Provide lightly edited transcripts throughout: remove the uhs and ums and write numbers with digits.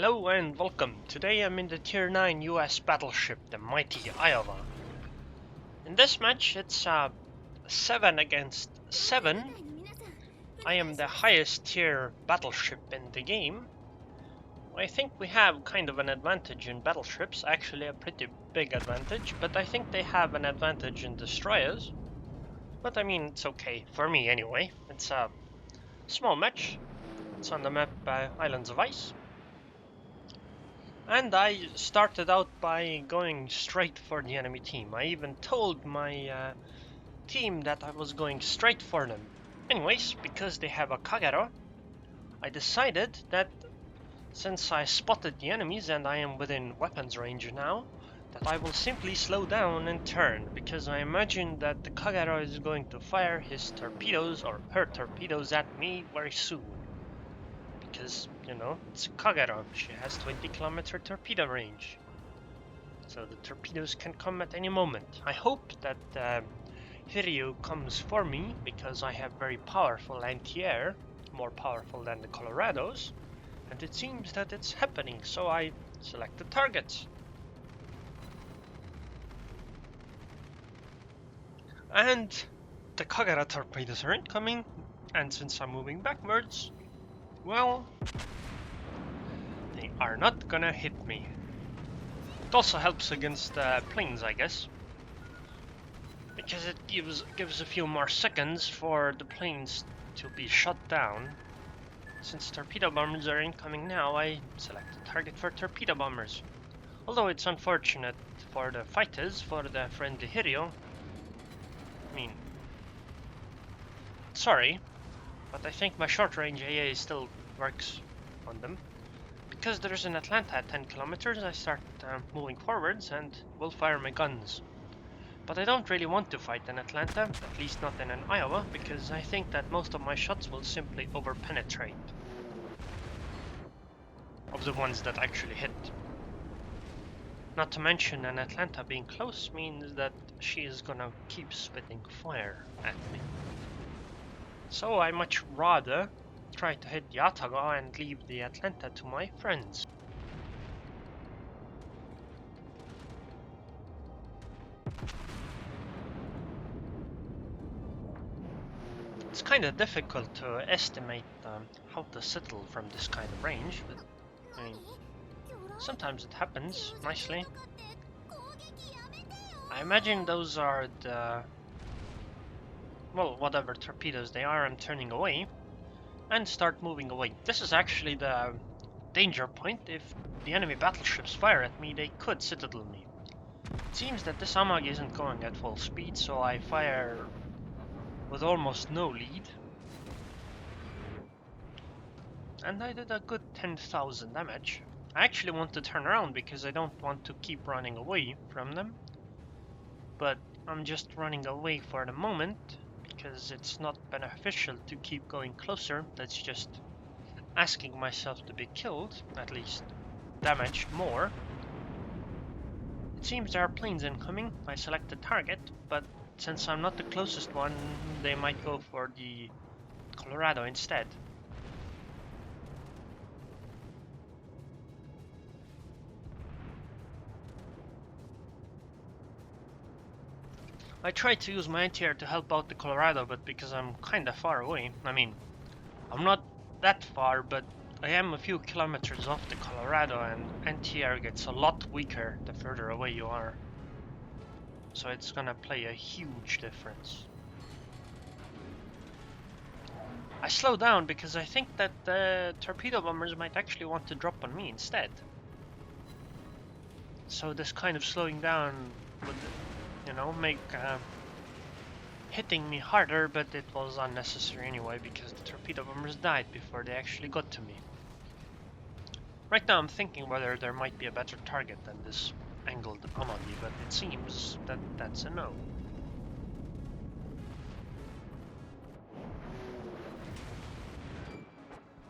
Hello and welcome. Today I'm in the Tier 9 US battleship, the mighty Iowa. In this match it's 7 against 7. I am the highest tier battleship in the game. I think we have kind of an advantage in battleships, actually a pretty big advantage, but I think they have an advantage in destroyers. But I mean, it's okay, for me anyway. It's a small match. It's on the map Islands of Ice. And I started out by going straight for the enemy team. I even told my team that I was going straight for them. Anyways, because they have a Kagerou, I decided that since I spotted the enemies and I am within weapons range now, that I will simply slow down and turn, because I imagine that the Kagerou is going to fire his torpedoes or her torpedoes at me very soon. Because, you know, it's Kagerou, she has 20-kilometer torpedo range. So the torpedoes can come at any moment. I hope that Hiryuu comes for me, because I have very powerful anti-air, more powerful than the Colorados, and it seems that it's happening, so I select the targets. And the Kagerou torpedoes are incoming, and since I'm moving backwards, well, they are not gonna hit me. It also helps against planes, I guess, because it gives a few more seconds for the planes to be shut down. Since torpedo bombers are incoming now, I select a target for torpedo bombers. Although it's unfortunate for the fighters, for the friendly Hiryuu. I mean, sorry, but I think my short-range AA still works on them. Because there's an Atlanta at 10 kilometers, I start moving forwards and will fire my guns. But I don't really want to fight in Atlanta, at least not in an Iowa, because I think that most of my shots will simply over-penetrate of the ones that actually hit. Not to mention, an Atlanta being close means that she is gonna keep spitting fire at me. So I much rather try to hit the Ottawa and leave the Atlanta to my friends. It's kind of difficult to estimate how to settle from this kind of range, but I mean, sometimes it happens nicely. I imagine those are the, well, whatever torpedoes they are, I'm turning away and start moving away. This is actually the danger point. If the enemy battleships fire at me, they could citadel me. It seems that this Amagi isn't going at full speed, so I fire with almost no lead. And I did a good 10,000 damage. I actually want to turn around because I don't want to keep running away from them. But I'm just running away for the moment because it's not beneficial to keep going closer. That's just asking myself to be killed, at least damaged more. It seems there are planes incoming. I select the target, but since I'm not the closest one, they might go for the Colorado instead. I tried to use my anti-air to help out the Colorado, but because I'm kinda far away, I mean, I'm not that far, but I am a few kilometers off the Colorado, and anti-air gets a lot weaker the further away you are. So it's gonna play a huge difference. I slow down because I think that the torpedo bombers might actually want to drop on me instead. So this kind of slowing down would, you know, make hitting me harder, but it was unnecessary anyway because the torpedo bombers died before they actually got to me. Right now I'm thinking whether there might be a better target than this angled Amagi, but it seems that that's a no.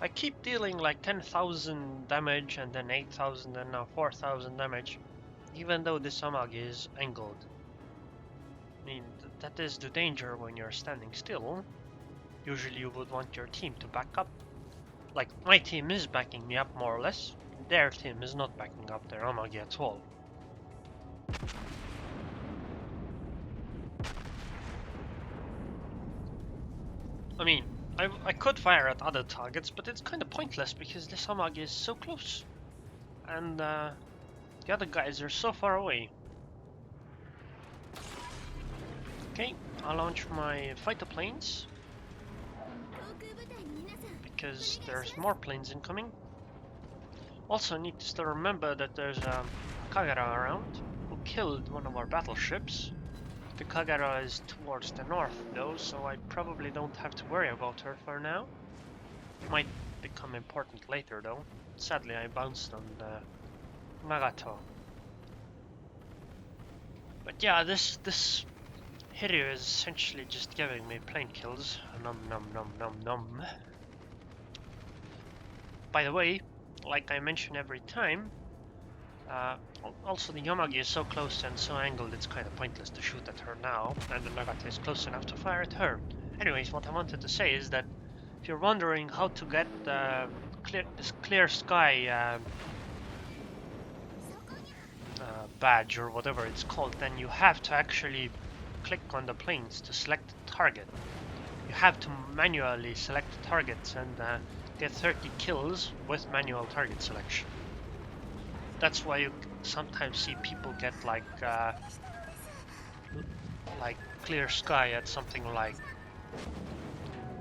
I keep dealing like 10,000 damage and then 8,000 and now 4,000 damage, even though this Amagi is angled. I mean, that is the danger when you're standing still. Usually you would want your team to back up. Like, my team is backing me up more or less, their team is not backing up their Amagi at all. I mean, I could fire at other targets, but it's kind of pointless because this Amagi is so close. And the other guys are so far away. Okay, I'll launch my fighter planes. Because there's more planes incoming. Also, I need to still remember that there's a Kagerou around who killed one of our battleships. The Kagerou is towards the north though, so I probably don't have to worry about her for now. Might become important later though. Sadly, I bounced on the Nagato. But yeah, this Hiryuu is essentially just giving me plane kills. Nom nom nom nom nom. By the way, like I mention every time, also the Amagi is so close and so angled it's kind of pointless to shoot at her now, and the Nagato is close enough to fire at her. Anyways, what I wanted to say is that if you're wondering how to get this clear sky badge or whatever it's called, then you have to actually click on the planes to select the target. You have to manually select the targets and get 30 kills with manual target selection. That's why you sometimes see people get like clear sky at something like,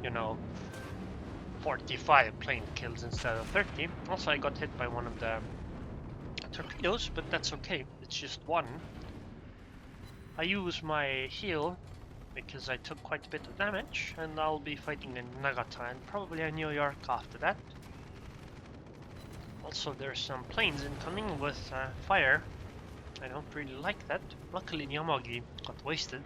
you know, 45 plane kills instead of 30. Also, I got hit by one of the torpedoes, but that's okay. It's just one. I use my heal because I took quite a bit of damage, and I'll be fighting in Nagato and probably in New York after that. Also, there's some planes incoming with fire. I don't really like that. Luckily, the Amagi got wasted.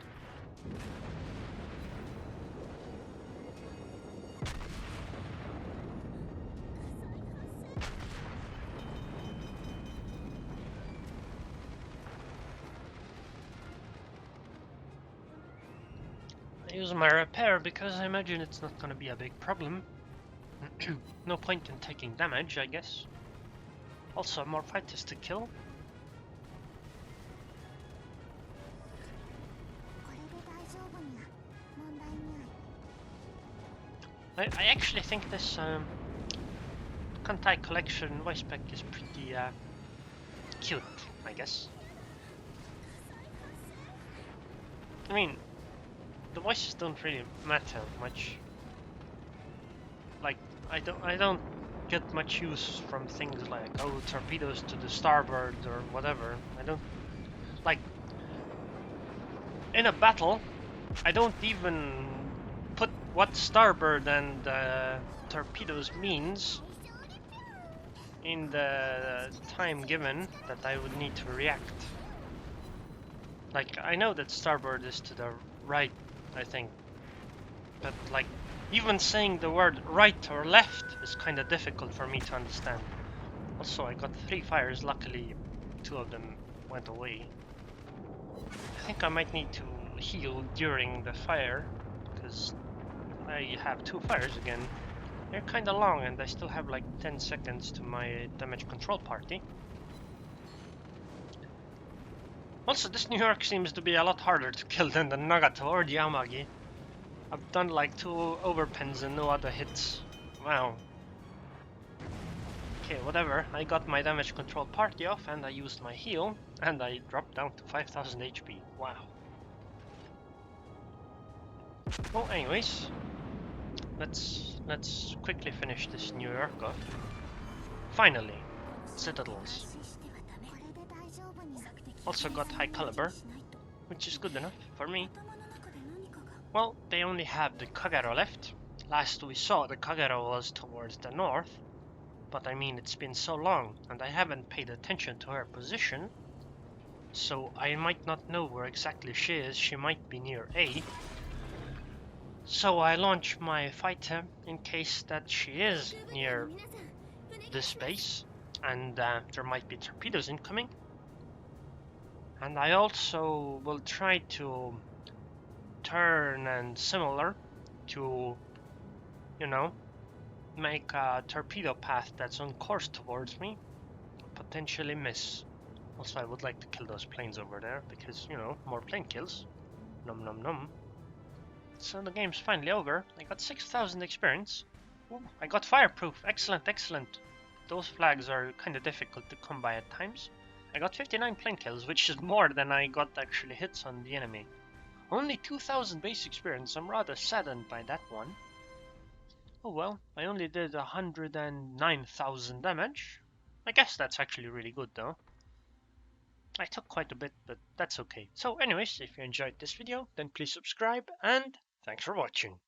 I use my repair because I imagine it's not gonna be a big problem. No point in taking damage, I guess. Also, more fighters to kill. I actually think this Kantai collection voice pack is pretty cute, I guess. I mean, the voices don't really matter much. Like, I don't get much use from things like, oh, torpedoes to the starboard or whatever. I don't like in a battle. I don't even put what starboard and torpedoes means in the time given that I would need to react. Like, I know that starboard is to the right, I think, but like, even saying the word right or left is kind of difficult for me to understand. Also, I got 3 fires, luckily 2 of them went away. I think I might need to heal during the fire, because I have 2 fires again. They're kind of long and I still have like 10 seconds to my damage control party. Also, this New York seems to be a lot harder to kill than the Nagato or the Amagi. I've done like 2 overpens and no other hits. Wow. Okay, whatever. I got my damage control party off and I used my heal and I dropped down to 5000 HP. Wow. Well, anyways, let's quickly finish this New York off. Finally, citadels. Also got high caliber, which is good enough for me. Well, they only have the Kagerou left. Last we saw, the Kagerou was towards the north. But I mean, it's been so long, and I haven't paid attention to her position. So I might not know where exactly she is. She might be near A. So I launch my fighter in case that she is near this base. And there might be torpedoes incoming. And I also will try to turn and similar to, you know, make a torpedo path that's on course towards me, potentially miss. Also, I would like to kill those planes over there because, you know, more plane kills. Num num num. So the game's finally over. I got 6,000 experience. Ooh, I got fireproof. Excellent, excellent. Those flags are kind of difficult to come by at times. I got 59 plane kills, which is more than I got actually hits on the enemy. Only 2,000 base experience. I'm rather saddened by that one. Oh well, I only did 109,000 damage. I guess that's actually really good though. I took quite a bit, but that's okay. So anyways, if you enjoyed this video, then please subscribe, and thanks for watching.